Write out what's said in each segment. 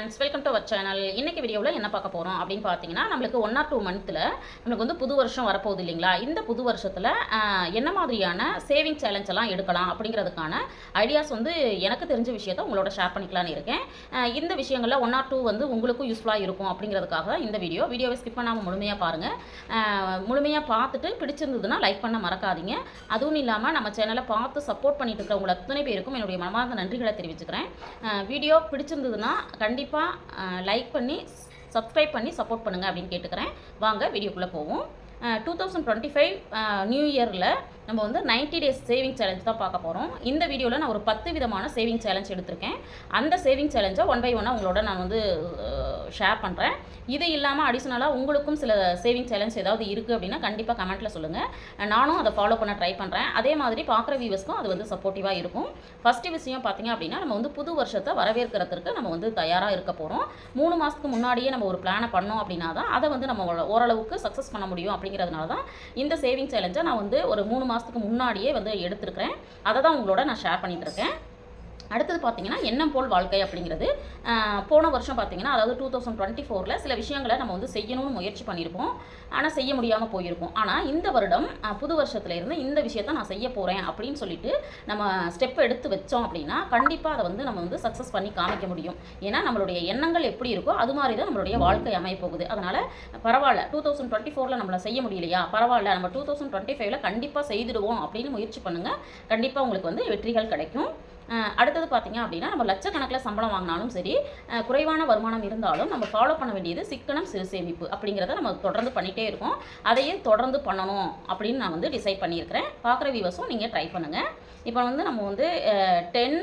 Friends, welcome to our channel. இன்னைக்கு வீடியோவில் என்ன பார்க்க போகிறோம் அப்படின்னு பார்த்தீங்கன்னா, நம்மளுக்கு 1 or 2 மந்த்தில் நம்மளுக்கு வந்து புது வருஷம் வரப்போகுது இல்லைங்களா? இந்த புது வருஷத்தில் என்ன மாதிரியான சேவிங் சேலஞ்ச் எல்லாம் எடுக்கலாம் அப்படிங்கிறதுக்கான ஐடியாஸ் வந்து எனக்கு தெரிஞ்ச விஷயத்தை உங்களோட ஷேர் பண்ணிக்கலான்னு இருக்கேன். இந்த விஷயங்களில் 1 or 2 வந்து உங்களுக்கும் யூஸ்ஃபுல்லாக இருக்கும் அப்படிங்கிறதுக்காக இந்த வீடியோவை ஸ்கிப் பண்ணாமல் முழுமையாக பாருங்கள். முழுமையாக பார்த்துட்டு பிடிச்சிருந்ததுன்னா லைக் பண்ண மறக்காதீங்க. அதுவும் இல்லாமல் நம்ம சேனலை பார்த்து சப்போர்ட் பண்ணிட்டு இருக்கிற உங்களை அத்தனை பேருக்கும் என்னுடைய மனமார்ந்த நன்றிகளை தெரிவிச்சுக்கிறேன். வீடியோ பிடிச்சிருந்ததுன்னா கண்டிப்பாக லைக் பண்ணி சப்ஸ்கிரைப் பண்ணி சப்போர்ட் பண்ணுங்கள் அப்படின்னு கேட்டுக்கிறேன். வாங்க வீடியோக்குள்ளே போவோம். 2025 நியூ இயரில் நம்ம வந்து 90 டேஸ் சேவிங் சேலஞ்ச் தான் பார்க்க போகிறோம். இந்த வீடியோவில் நான் ஒரு 10 விதமான சேவிங் சேலஞ்ச் எடுத்திருக்கேன். அந்த சேவிங் சேலஞ்சை 1 by 1 உங்களோட நான் வந்து ஷேர் பண்ணுறேன். இது இல்லாமல் அடிஷ்னலாக உங்களுக்கும் சில சேவிங் சேலஞ்ச் ஏதாவது இருக்குது அப்படின்னா கண்டிப்பாக கமெண்ட்டில் சொல்லுங்கள். நானும் அதை ஃபாலோ பண்ண ட்ரை பண்ணுறேன். அதே மாதிரி பார்க்குற வியூவர்ஸ்க்கும் அது வந்து சப்போர்ட்டிவாக இருக்கும். ஃபஸ்ட்டு விஷயம் பார்த்திங்க அப்படின்னா, நம்ம வந்து புது வருஷத்தை வரவேற்கிறதுக்கு நம்ம வந்து தயாராக இருக்க போகிறோம். 3 மாதத்துக்கு முன்னாடியே நம்ம ஒரு பிளானை பண்ணோம் அப்படின்னா தான் அதை வந்து நம்ம ஓரளவுக்கு சக்ஸஸ் பண்ண முடியும். அப்படிங்கிறதுனால தான் இந்த சேவிங் சேலஞ்சை நான் வந்து ஒரு 3 மாதத்துக்கு முன்னாடியே வந்து எடுத்துருக்கிறேன். அதை தான் உங்களோட நான் ஷேர் பண்ணிகிட்டு இருக்கேன். அடுத்தது பார்த்திங்கன்னா, எண்ணம் போல் வாழ்க்கை அப்படிங்கிறது போன வருஷம் பார்த்திங்கன்னா, அதாவது 2024 சில விஷயங்களை நம்ம வந்து செய்யணும்னு முயற்சி பண்ணியிருப்போம். ஆனால் செய்ய முடியாமல் போயிருப்போம். ஆனால் இந்த வருடம் புது வருஷத்துலேருந்து இந்த விஷயத்தை நான் செய்ய போகிறேன் அப்படின்னு சொல்லிட்டு நம்ம ஸ்டெப் எடுத்து வச்சோம் அப்படின்னா கண்டிப்பாக அதை வந்து நம்ம வந்து சக்ஸஸ் பண்ணி காமிக்க முடியும். ஏன்னா நம்மளுடைய எண்ணங்கள் எப்படி இருக்கோ அது மாதிரி தான் நம்மளுடைய வாழ்க்கை அமைய போகுது. அதனால் பரவாயில்ல, 2024 நம்மளை செய்ய முடியலையா, பரவாயில்ல, நம்ம 2025 கண்டிப்பாக செய்துடுவோம் அப்படின்னு முயற்சி பண்ணுங்கள். கண்டிப்பாக உங்களுக்கு வந்து வெற்றிகள் கிடைக்கும். அடுத்தது பார்த்திங்க அப்படின்னா, நம்ம லட்சக்கணக்கில் சம்பளம் வாங்கினாலும் சரி, குறைவான வருமானம் இருந்தாலும் நம்ம ஃபாலோ பண்ண வேண்டியது சிக்கனம் சிறு சேமிப்பு அப்படிங்கிறத நம்ம தொடர்ந்து பண்ணிகிட்டே இருக்கோம். அதையே தொடர்ந்து பண்ணணும் அப்படின்னு நான் வந்து டிசைட் பண்ணியிருக்கிறேன். பார்க்குற வியூவர்ஸும் நீங்கள் ட்ரை பண்ணுங்கள். இப்போ வந்து நம்ம வந்து 10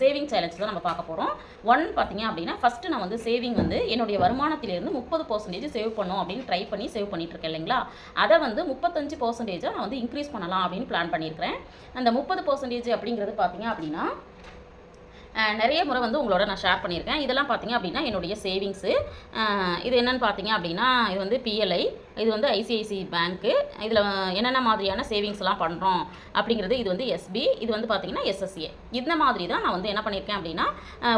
சேவிங் சேலஞ்ச் தான் நம்ம பார்க்க போகிறோம். 1 பார்த்திங்க அப்படின்னா, ஃபஸ்ட்டு நான் வந்து சேவிங் வந்து என்னுடைய வருமானத்திலேருந்து 30% சேவ் பண்ணணும் அப்படின்னு ட்ரை பண்ணி சேவ் பண்ணிகிட்ருக்கேன் இல்லைங்களா? அதை வந்து 35% நான் வந்து இன்க்ரீஸ் பண்ணலாம் அப்படின்னு பிளான் பண்ணியிருக்கிறேன். அந்த 30% அப்படிங்கிறது பார்த்திங்க அப்படின்னா நிறைய முறை வந்து உங்களோட நான் ஷேர் பண்ணியிருக்கேன். இதெல்லாம் பார்த்திங்க அப்படின்னா என்னுடைய சேவிங்ஸு. இது என்னென்னு பார்த்திங்க அப்படின்னா, இது வந்து PLI, இது வந்து ICICI பேங்க்கு. இதில் என்னென்ன மாதிரியான சேவிங்ஸ்லாம் பண்ணுறோம் அப்படிங்கிறது, இது வந்து SB, இது வந்து பார்த்திங்கன்னா SSA. இந்த மாதிரி தான் நான் வந்து என்ன பண்ணியிருக்கேன் அப்படின்னா,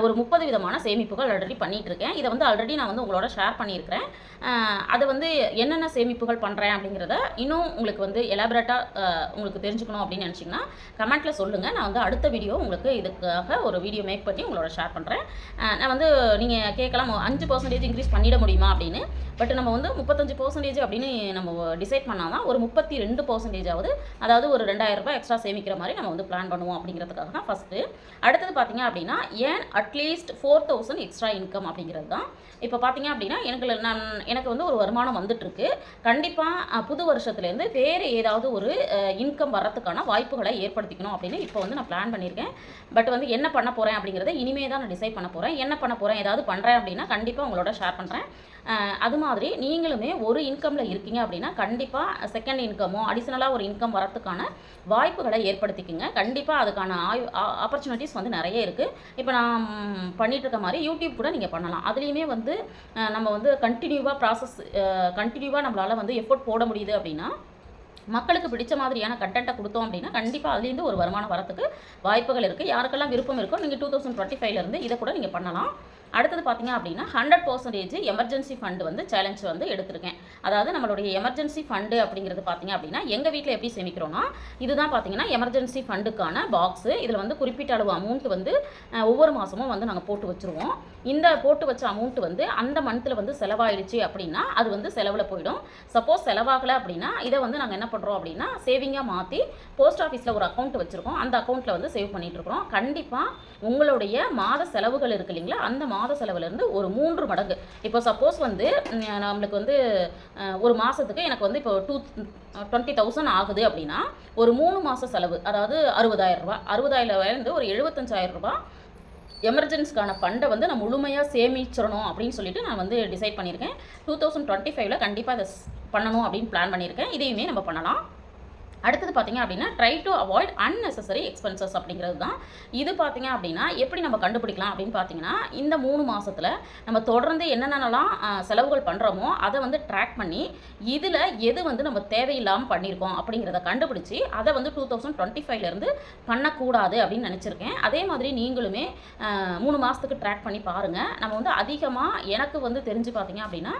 ஒரு 30 விதமான சேமிப்புகள் ஆல்ரெடி பண்ணிகிட்ருக்கேன். இதை வந்து ஆல்ரெடி நான் வந்து உங்களோட ஷேர் பண்ணியிருக்கிறேன். அதை வந்து என்னென்ன சேமிப்புகள் பண்ணுறேன் அப்படிங்கிறத இன்னும் உங்களுக்கு வந்து எலாபரேட்டாக உங்களுக்கு தெரிஞ்சுக்கணும் அப்படின்னு நினச்சிங்கன்னா கமெண்ட்டில் சொல்லுங்கள். நான் வந்து அடுத்த வீடியோ உங்களுக்கு இதுக்காக ஒரு வீடியோ மேக் பண்ணி உங்களோட ஷேர் பண்ணுறேன். நான் வந்து நீங்கள் கேட்கலாம், 5% இன்க்ரீஸ் பண்ணிட முடியுமா அப்படின்னு. பட் நம்ம வந்து 35% அப்படின்னு நம்ம டிசைட் பண்ணால் தான் ஒரு 32% அதாவது ஒரு 2000 ரூபாய் எக்ஸ்ட்ரா சேமிக்கிற மாதிரி நம்ம வந்து பிளான் பண்ணுவோம் அப்படிங்கிறதுக்காக தான் ஃபஸ்ட்டு. அடுத்தது பார்த்திங்க அப்படின்னா, ஏன் அட்லீஸ்ட் 4000 எக்ஸ்ட்ரா இன்கம் அப்படிங்கிறது தான். இப்போ பார்த்திங்க அப்படின்னா, எனக்கு வந்து ஒரு வருமானம் வந்துட்டுருக்கு. கண்டிப்பாக புது வருஷத்துலேருந்து வேறு ஏதாவது ஒரு இன்கம் வர்றதுக்கான வாய்ப்புகளை ஏற்படுத்திக்கணும் அப்படின்னு இப்போ வந்து நான் பிளான் பண்ணியிருக்கேன். பட் வந்து என்ன பண்ண போகிறேன் அப்படிங்கிறத இனிமே தான் நான் டிசைட் பண்ண போகிறேன். என்ன பண்ண போகிறேன், ஏதாவது பண்ணுறேன் அப்படின்னா கண்டிப்பாக உங்களோட ஷேர் பண்ணுறேன். அது மாதிரி நீங்களுமே ஒரு இன்கமில் இருக்கீங்க அப்படின்னா கண்டிப்பாக செகண்ட் இன்கமோ அடிஷ்னலாக ஒரு இன்கம் வரத்துக்கான வாய்ப்புகளை ஏற்படுத்திக்கோங்க. கண்டிப்பாக அதுக்கான ஆப்பர்ச்சுனிட்டிஸ் வந்து நிறைய இருக்குது. இப்போ நான் பண்ணிகிட்ருக்க மாதிரி யூடியூப் கூட நீங்கள் பண்ணலாம். அதுலேயுமே வந்து நம்ம வந்து கண்டினியூவாக நம்மளால் வந்து எஃபோர்ட் போட முடியுது அப்படின்னா, மக்களுக்கு பிடிச்ச மாதிரியான கண்டென்ட்டை கொடுத்தோம் அப்படின்னா கண்டிப்பாக அதுலேருந்து ஒரு வருமானம் வரத்துக்கு வாய்ப்புகள் இருக்குது. யாருக்கெல்லாம் விருப்பம் இருக்கோ நீங்கள் 2025 இதை கூட நீங்கள் பண்ணலாம். அடுத்தது பார்த்திங்க அப்படின்னா, 100% எமர்ஜென்சி ஃபண்டு வந்து சேலஞ்ச் வந்து எடுத்திருக்கேன். அதாவது நம்மளுடைய எமர்ஜென்சி ஃபண்டு அப்படிங்கிறது பார்த்திங்க அப்படின்னா, எங்கள் வீட்டில் எப்படி சேமிக்கிறோன்னா, இதுதான் பார்த்திங்கன்னா எமர்ஜென்சி ஃபண்டுக்கான பாக்ஸு. இதில் வந்து குறிப்பிட்ட அளவு அமௌண்ட் வந்து ஒவ்வொரு மாதமும் வந்து நாங்கள் போட்டு வச்சுருவோம். இந்த போட்டு வச்ச அமௌண்ட் வந்து அந்த மந்த்தில் வந்து செலவாயிடுச்சு அப்படின்னா அது வந்து செலவில் போயிடும். சப்போஸ் செலவாகலை அப்படின்னா இதை வந்து நாங்கள் என்ன பண்ணுறோம் அப்படின்னா சேவிங்காக மாற்றி போஸ்ட் ஆஃபீஸில் ஒரு அக்கௌண்ட் வச்சுருக்கோம். அந்த அக்கௌண்ட்டில் வந்து சேவ் பண்ணிகிட்ருக்குறோம். கண்டிப்பாக உங்களுடைய மாத செலவுகள் இருக்குது இல்லைங்களா, அந்த மாத செலவுலேருந்து ஒரு 3 மடங்கு. இப்போ சப்போஸ் வந்து நம்மளுக்கு வந்து ஒரு மாதத்துக்கு எனக்கு வந்து இப்போ 20,000 ஆகுது அப்படின்னா ஒரு 3 மாத செலவு, அதாவது 60,000 ரூபா, 60,000 ஒரு 75,000 ரூபா எமர்ஜென்சிக்கான ஃபண்டை வந்து நான் முழுமையாக சேமிச்சிடணும் அப்படின்னு சொல்லிட்டு நான் வந்து டிசைட் பண்ணியிருக்கேன். 2025 கண்டிப்பாக இதை பண்ணணும் அப்படின்னு பிளான் பண்ணியிருக்கேன். இதையுமே நம்ம பண்ணலாம். அடுத்தது பார்த்தீங்க அப்படின்னா try to avoid unnecessary expenses அப்படிங்கிறது தான். இது பார்த்தீங்க அப்படின்னா எப்படி நம்ம கண்டுபிடிக்கலாம் அப்படின்னு பார்த்தீங்கன்னா, இந்த 3 மாதத்தில் நம்ம தொடர்ந்து என்னென்னலாம் செலவுகள் பண்ணுறோமோ அதை வந்து ட்ராக் பண்ணி இதில் எது வந்து நம்ம தேவையில்லாமல் பண்ணியிருக்கோம் அப்படிங்கிறத கண்டுபிடிச்சி அதை வந்து 2025லேருந்து பண்ணக்கூடாது அப்படின்னு நினச்சிருக்கேன். அதே மாதிரி நீங்களுமே 3 மாதத்துக்கு ட்ராக் பண்ணி பாருங்கள். நம்ம வந்து அதிகமாக எனக்கு வந்து தெரிஞ்சு பார்த்தீங்க அப்படின்னா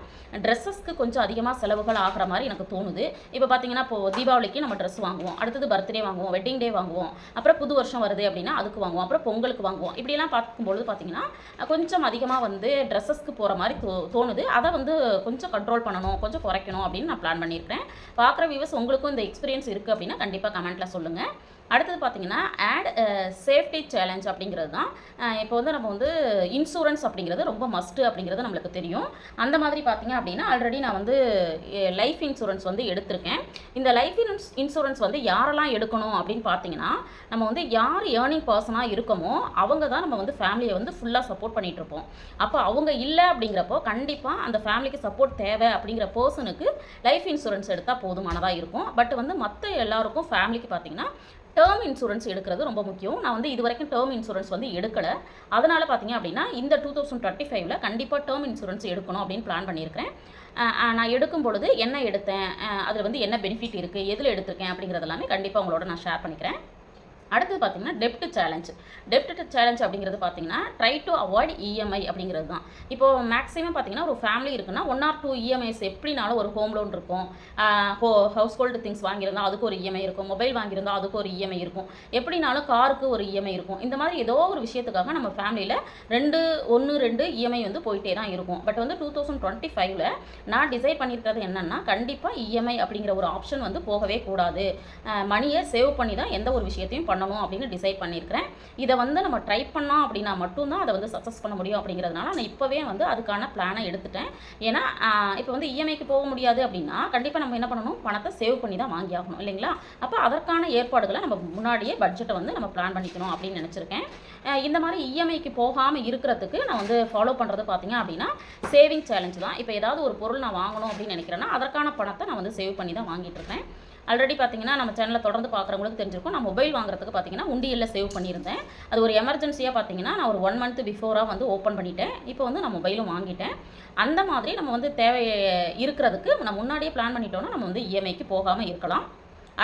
ட்ரெஸ்ஸஸ்க்கு கொஞ்சம் அதிகமாக செலவுகள் ஆகிற மாதிரி எனக்கு தோணுது. இப்போ பார்த்தீங்கன்னா இப்போது தீபாவளிக்கு நம்ம ட்ரெஸ் வாங்குவோம், அடுத்தது பர்த்டே வாங்குவோம், வெட்டிங் டே வாங்குவோம், அப்புறம் புது வருஷம் வருது அப்படின்னா அதுக்கு வாங்குவோம், அப்புறம் பொங்கலுக்கு வாங்குவோம். இப்படியெல்லாம் பார்க்கும்பொழுது பார்த்தீங்கன்னா கொஞ்சம் அதிகமாக வந்து ட்ரெஸ்ஸஸ்க்கு போகிற மாதிரி தோணுது. அதை வந்து கொஞ்சம் கண்ட்ரோல் பண்ணணும், கொஞ்சம் குறைக்கணும் அப்படின்னு நான் பிளான் பண்ணியிருக்கிறேன். பார்க்குற வியூவர்ஸ் உங்களுக்கும் இந்த எக்ஸ்பீரியன்ஸ் இருக்குது அப்படின்னா கண்டிப்பாக கமெண்ட்டில் சொல்லுங்கள். அடுத்தது பார்த்தீங்கன்னா ஆட் சேஃப்டி சேலஞ்ச் அப்படிங்கிறது தான். இப்போ வந்து நம்ம வந்து இன்சூரன்ஸ் அப்படிங்கிறது ரொம்ப மஸ்ட்டு அப்படிங்கிறது நம்மளுக்கு தெரியும். அந்த மாதிரி பார்த்தீங்க அப்படின்னா ஆல்ரெடி நான் வந்து லைஃப் இன்சூரன்ஸ் வந்து எடுத்திருக்கேன். இந்த லைஃப் இன்சூரன்ஸ் வந்து யாரெல்லாம் எடுக்கணும் அப்படின்னு பார்த்தீங்கன்னா, நம்ம வந்து யார் ஏர்னிங் பர்சனாக இருக்கமோ அவங்க தான் நம்ம வந்து ஃபேமிலியை வந்து ஃபுல்லாக சப்போர்ட் பண்ணிகிட்ருப்போம். அப்போ அவங்க இல்லை அப்படிங்கிறப்போ கண்டிப்பாக அந்த ஃபேமிலிக்கு சப்போர்ட் தேவை அப்படிங்கிற பர்சனுக்கு லைஃப் இன்சூரன்ஸ் எடுத்தால் போதுமானதாக இருக்கும். பட் வந்து மற்ற எல்லாருக்கும் ஃபேமிலிக்கு பார்த்தீங்கன்னா டேர்ம் இன்சூரன்ஸ் எடுக்கிறது ரொம்ப முக்கியம். நான் வந்து இது வரைக்கும் டேர்ம் இன்சூரன்ஸ் வந்து எடுக்கலை. அதனால் பார்த்தீங்க அப்படின்னா இந்த 2025ல் கண்டிப்பாக டேர்ம் இன்சூரன்ஸ் எடுக்கணும் அப்படின்னு பிளான் பண்ணியிருக்கிறேன். நான் எடுக்கும் பொழுது என்ன எடுத்தேன், அதில் வந்து என்ன பெனிஃபிட் இருக்குது, எதில் எடுத்திருக்கேன் அப்படிங்கிறது எல்லாமே கண்டிப்பாக உங்களோட நான் ஷேர் பண்ணிக்கிறேன். அடுத்தது பார்த்தீங்கன்னா டெப்ட் சேலஞ்ச் அப்படிங்கிறது பார்த்தீங்கன்னா ட்ரை டு அவாய்ட் இஎம்ஐ அப்படிங்கிறது தான். இப்போது மேக்ஸிமம் பார்த்தீங்கன்னா ஒரு ஃபேமிலி இருக்குன்னா 1 or 2 இஎம்ஐஸ் எப்படினாலும் ஒரு ஹோம் லோன் இருக்கும், ஹவுஸ் ஹோல்டு திங்ஸ் வாங்கியிருந்தால் அதுக்கு ஒரு இஎம்ஐ இருக்கும், மொபைல் வாங்கியிருந்தால் அதுக்கு ஒரு இஎம்ஐ இருக்கும், எப்படினாலும் காருக்கு ஒரு இஎம்ஐ இருக்கும். இந்த மாதிரி ஏதோ ஒரு விஷயத்துக்காக நம்ம ஃபேமிலியில் 2 இஎம்ஐ வந்து போயிட்டே தான் இருக்கும். பட் வந்து 2025ல் நான் டிசைட் பண்ணியிருக்கிறது என்னென்னா கண்டிப்பாக இஎம்ஐ அப்படிங்கிற ஒரு ஆப்ஷன் வந்து போகவே கூடாது. மணியை சேவ் பண்ணி தான் எந்த ஒரு விஷயத்தையும் பண்ணணும் அப்படின்னு டிசைட் பண்ணியிருக்கிறேன். இதை வந்து நம்ம ட்ரை பண்ணோம் அப்படின்னா மட்டும்தான் அதை வந்து சக்ஸஸ் பண்ண முடியும். அப்படிங்கிறதுனால நான் இப்போவே வந்து அதுக்கான பிளானை எடுத்துட்டேன். ஏன்னா இப்போ வந்து இஎம்ஐக்கு போக முடியாது அப்படின்னா கண்டிப்பாக நம்ம என்ன பண்ணணும், பணத்தை சேவ் பண்ணி தான் வாங்கி ஆகணும் இல்லைங்களா. அப்போ அதற்கான ஏற்பாடுகளை நம்ம முன்னாடியே பட்ஜெட்டை வந்து நம்ம பிளான் பண்ணிக்கணும் அப்படின்னு நினச்சிருக்கேன். இந்த மாதிரி இஎம்ஐக்கு போகாமல் இருக்கிறதுக்கு நான் வந்து ஃபாலோ பண்ணுறது பார்த்தீங்க அப்படின்னா சேவிங் சேலஞ்ச் தான். இப்போ ஏதாவது ஒரு பொருள் நான் வாங்கணும் அப்படின்னு நினைக்கிறேன்னா அதற்கான பணத்தை நான் வந்து சேவ் பண்ணி தான் வாங்கிட்டு இருக்கேன். ஆல்ரெடி பார்த்தீங்கன்னா நம்ம சேனலில் தொடர்ந்து பார்க்குறவங்களுக்கு தெரிஞ்சிருக்கும், நான் மொபைல் வாங்குறதுக்கு பார்த்தீங்கன்னா உண்டியலில் சேவ் பண்ணியிருந்தேன். அது ஒரு எமர்ஜென்சியாக பார்த்தீங்கன்னா நான் ஒரு 1 month பிஃபோராக வந்து ஓப்பன் பண்ணிட்டேன். இப்போ வந்து நான் மொபைலும் வாங்கிட்டேன். அந்த மாதிரி நம்ம வந்து தேவை இருக்கிறதுக்கு நம்ம முன்னாடியே பிளான் பண்ணிட்டோம்னா நம்ம வந்து இஎம்ஐக்கு போகாமல் இருக்கலாம்.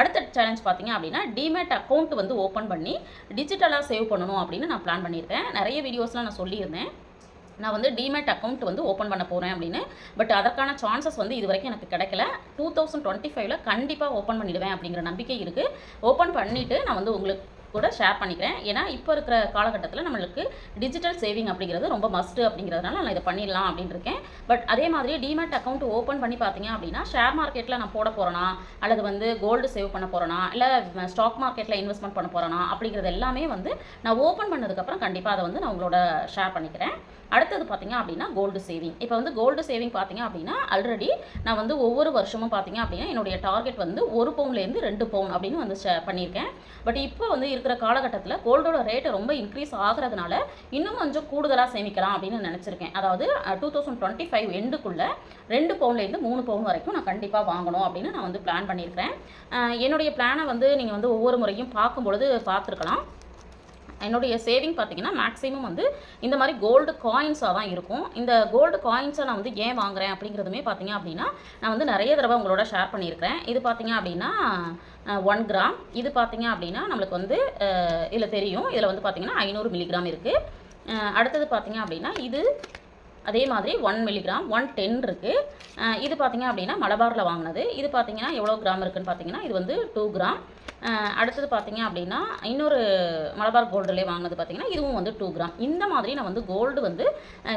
அடுத்த சேலஞ்ச் பார்த்தீங்க அப்படின்னா டிமேட் அக்கௌண்ட் வந்து ஓப்பன் பண்ணி டிஜிட்டலாக சேவ் பண்ணணும் அப்படின்னு நான் பிளான் பண்ணியிருக்கேன். நிறைய வீடியோஸ்லாம் நான் சொல்லியிருந்தேன் நான் வந்து டிமேட் அக்கௌண்ட் வந்து ஓப்பன் பண்ண போகிறேன் அப்படின்னு. பட் அதற்கான சான்சஸ் வந்து இது வரைக்கும் எனக்கு கிடைக்கல. 2025ல் கண்டிப்பாக ஓப்பன் பண்ணிடுவேன் அப்படிங்கிற நம்பிக்கை இருக்குது. ஓப்பன் பண்ணிவிட்டு நான் வந்து உங்களுக்கு கூட ஷேர் பண்ணிக்கிறேன். ஏன்னா இப்போ இருக்கிற காலகட்டத்தில் நம்மளுக்கு டிஜிட்டல் சேவிங் அப்படிங்கிறது ரொம்ப மஸ்ட்டு அப்படிங்கிறதுனால நான் இதை பண்ணிடலாம் அப்படின்னு இருக்கேன். பட் அதே மாதிரி டிமேட் அக்கௌண்ட் ஓப்பன் பண்ணி பார்த்தீங்க அப்படின்னா ஷேர் மார்க்கெட்டில் நான் போட போகிறேனா, அல்லது வந்து கோல்டு சேவ் பண்ண போகிறேனா, இல்லை ஸ்டாக் மார்க்கெட்டில் இன்வெஸ்ட்மெண்ட் பண்ண போகிறேனா அப்படிங்கிறது எல்லாமே வந்து நான் ஓப்பன் பண்ணதுக்கப்புறம் கண்டிப்பாக அதை வந்து நான் உங்களோட ஷேர் பண்ணிக்கிறேன். அடுத்தது பார்த்தீங்க அப்படின்னா கோல்டு சேவிங். இப்போ வந்து கோல்டு சேவிங் பார்த்தீங்க அப்படின்னா ஆல்ரெடி நான் வந்து ஒவ்வொரு வருஷமும் பார்த்தீங்க அப்படின்னா என்னுடைய டார்கெட் வந்து 1 பவுன்லேருந்து 2 பவுன் அப்படின்னு வந்து பண்ணியிருக்கேன். பட் இப்போ வந்து இருக்கிற காலகட்டத்தில் கோல்டோட ரேட்டு ரொம்ப இன்க்ரீஸ் ஆகிறதுனால இன்னும் கொஞ்சம் கூடுதலாக சேமிக்கலாம் அப்படின்னு நினச்சிருக்கேன். அதாவது 2025 எண்டுக்குள்ளே 2 பவுன்லேருந்து 3 பவுன் வரைக்கும் நான் கண்டிப்பாக வாங்கணும் அப்படின்னு நான் வந்து பிளான் பண்ணியிருக்கிறேன். என்னுடைய பிளானை வந்து நீங்கள் வந்து ஒவ்வொரு முறையும் பார்க்கும்பொழுது பார்த்துருக்கலாம். என்னுடைய சேவிங் பார்த்தீங்கன்னா மேக்ஸிமம் வந்து இந்த மாதிரி கோல்டு காயின்ஸாக தான் இருக்கும். இந்த கோல்டு காயின்ஸை நான் வந்து ஏன் வாங்குறேன் அப்படிங்கிறதுமே பார்த்தீங்க அப்படின்னா நான் வந்து நிறைய தடவை உங்களோட ஷேர் பண்ணியிருக்கிறேன். இது பார்த்தீங்க அப்படின்னா 1 கிராம். இது பார்த்தீங்க அப்படின்னா நம்மளுக்கு வந்து இதில் தெரியும், இதில் வந்து பார்த்தீங்கன்னா 500 மில்லிகிராம் இருக்குது. அடுத்தது பார்த்தீங்க அப்படின்னா இது அதே மாதிரி 1 மில்லிகிராம் 110 இருக்குது. இது பார்த்தீங்க அப்படின்னா மலபாரில் வாங்கினது. இது பார்த்தீங்கன்னா எவ்வளோ கிராம் இருக்குதுன்னு பார்த்தீங்கன்னா இது வந்து 2 கிராம். அடுத்தது பார்த்தீங்க அப்படின்னா இன்னொரு மலபார் கோல்டுலேயே வாங்கினது பார்த்தீங்கன்னா இதுவும் வந்து 2 கிராம். இந்த மாதிரி நான் வந்து கோல்டு வந்து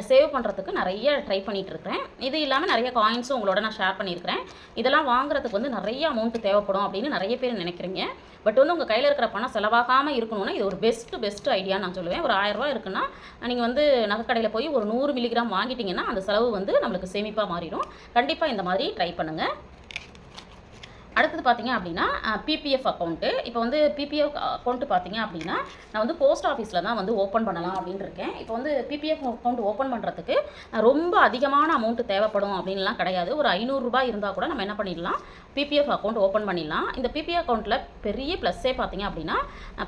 சேவ் பண்ணுறதுக்கு நிறைய ட்ரை பண்ணிகிட்ருக்கிறேன். இது இல்லாமல் நிறைய காயின்ஸும் உங்களோட நான் ஷேர் பண்ணியிருக்கிறேன். இதெல்லாம் வாங்குறதுக்கு வந்து நிறைய அமௌண்ட்டு தேவைப்படும் அப்படின்னு நிறைய பேர் நினைக்கிறீங்க. பட் வந்து உங்கள் கையில் இருக்கிற பணம் செலவாகாமல் இருக்கணும்னா இது ஒரு பெஸ்ட் ஐடியா நான் சொல்லுவேன். ஒரு 1000 ரூபா இருக்குன்னா நீங்கள் வந்து நகைக்கடையில் போய் ஒரு 100 மில்லிகிராம் வாங்கிட்டீங்கன்னா அந்த செலவு வந்து நம்மளுக்கு சேமிப்பாக மாறிடும். கண்டிப்பாக இந்த மாதிரி ட்ரை பண்ணுங்கள். அடுத்தது பார்த்தீங்க அப்படின்னா பிபிஎஃப் அக்கௌண்ட்டு. இப்போ வந்து பிபிஎஃப் அக்கௌண்ட்டு பார்த்தீங்க அப்படின்னா நான் வந்து போஸ்ட் ஆஃபீஸில் தான் வந்து ஓப்பன் பண்ணலாம் அப்படின்னு இருக்கேன். இப்போ வந்து பிபிஎஃப் அக்கௌண்ட் ஓப்பன் பண்ணுறதுக்கு ரொம்ப அதிகமான அமௌண்ட்டு தேவைப்படும் அப்படின்லாம் கிடையாது. ஒரு ரூ. 500 இருந்தால் கூட நம்ம என்ன பண்ணிடலாம், பிபிஎஃப் அக்கௌண்ட் ஓப்பன் பண்ணிடலாம். இந்த பிபிஎஃப் அக்கௌண்ட்டில் பெரிய ப்ளஸ்ஸே பார்த்தீங்க அப்படின்னா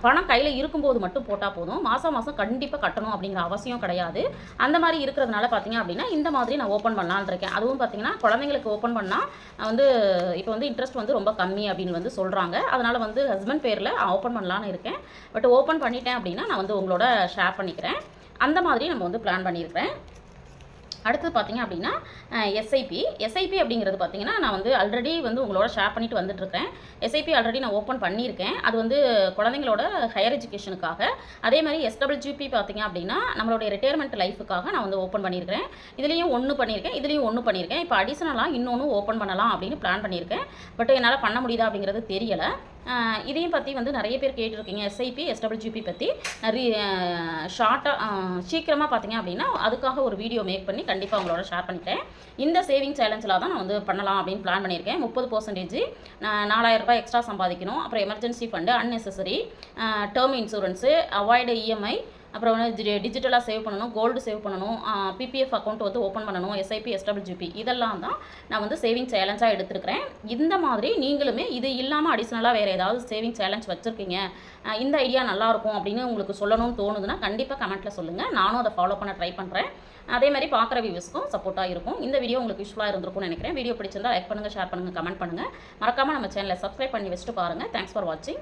பணம் கையில் இருக்கும்போது மட்டும் போட்டால் போதும். மாதம் மாதம் கண்டிப்பாக கட்டணும் அப்படிங்கிற அவசியம் கிடையாது. அந்த மாதிரி இருக்கிறதுனால பார்த்தீங்க அப்படின்னா இந்த மாதிரி நான் ஓப்பன் பண்ணலான்னு இருக்கேன். அதுவும் பார்த்தீங்கன்னா குழந்தைங்களுக்கு ஓப்பன் பண்ணால் வந்து இப்போ வந்து இன்ட்ரெஸ்ட் வந்து ரொம்ப கம்மி அப்படின்னு வந்து சொல்கிறாங்க. அதனால் வந்து ஹஸ்பண்ட் பேரில் ஓப்பன் பண்ணலான்னு இருக்கேன். பட் ஓப்பன் பண்ணிட்டேன் அப்படின்னா நான் வந்து உங்களோட ஷேர் பண்ணிக்கிறேன். அந்த மாதிரி நம்ம வந்து பிளான் பண்ணியிருக்கிறேன். அடுத்தது பார்த்தீங்க அப்படின்னா எஸ்ஐபி அப்படிங்கிறது பார்த்தீங்கன்னா நான் வந்து ஆல்ரெடி வந்து உங்களோட ஷேர் பண்ணிட்டு வந்துட்டுருக்கேன். எஸ்ஐபி ஆல்ரெடி நான் ஓப்பன் பண்ணியிருக்கேன். அது வந்து குழந்தைங்களோட ஹையர் எஜுகேஷனுக்காக. அதே மாதிரி எஸ்டபிள்யூபி பார்த்தீங்க அப்படின்னா நம்மளுடைய ரிட்டையர்மெண்ட் லைஃபுக்காக நான் வந்து ஓப்பன் பண்ணியிருக்கிறேன். இதுலேயும் ஒன்று பண்ணியிருக்கேன். இப்போ அடிஷனலாக இன்னொன்று ஓப்பன் பண்ணலாம் அப்படின்னு பிளான் பண்ணியிருக்கேன். பட் என்னால் பண்ண முடியுதா அப்படிங்கிறது தெரியலை. இதையும் பற்றி வந்து நிறைய பேர் கேட்டிருக்கீங்க. எஸ்ஐபி எஸ்டபிள்யூபி பற்றி சீக்கிரமாக பார்த்தீங்க அப்படின்னா அதுக்காக ஒரு வீடியோ மேக் பண்ணி கண்டிப்பாக உங்களோட ஷேர் பண்ணிட்டேன். இந்த சேவிங் சேலஞ்சில் தான் நான் வந்து பண்ணலாம் அப்படின்னு பிளான் பண்ணியிருக்கேன். 30% 4000 ரூபாய் எக்ஸ்ட்ரா சம்பாதிக்கணும். அப்புறம் emergency fund, unnecessary, term insurance, avoid EMI, அப்புறம் வந்து டிஜிட்டலாக சேவ் பண்ணணும், கோல்டு சேவ் பண்ணணும், பிபிஎஃப் அக்கௌண்ட் வந்து ஓப்பன் பண்ணணும், எஸ்ஐபி எஸ்டபிள்யூபி இதெல்லாம் தான் நான் வந்து சேவிங் சேலஞ்சாக எடுத்துருக்கிறேன். இந்த மாதிரி நீங்களுமே இது இல்லாமல் அடிஷ்னலாக வேறு ஏதாவது சேவிங் சேலஞ்ச் வச்சுருக்கீங்க, இந்த ஐடியா நல்லாயிருக்கும் அப்படின்னு உங்களுக்கு சொல்லணும்னு தோணுதுன்னா கண்டிப்பாக கமெண்ட்டில் சொல்லுங்கள். நானும் அதை ஃபாலோ பண்ண ட்ரை பண்ணுறேன். அதே மாதிரி பார்க்குற வியூஸ்க்கும் சப்போர்ட்டாக இருக்கும். இந்த வீடியோ உங்களுக்கு யூஸ்ஃபுல்லாக இருந்திருக்கும்னு நினைக்கிறேன். வீடியோ பிடிச்சிருந்தா லைக் பண்ணுங்கள், ஷேர் பண்ணுங்கள், கமெண்ட் பண்ணுங்கள். மறக்காமல் நம்ம சேனலை சப்ஸ்கிரைப் பண்ணி வச்சுட்டு பாருங்கள். தேங்க்ஸ் ஃபார் வாட்சிங்.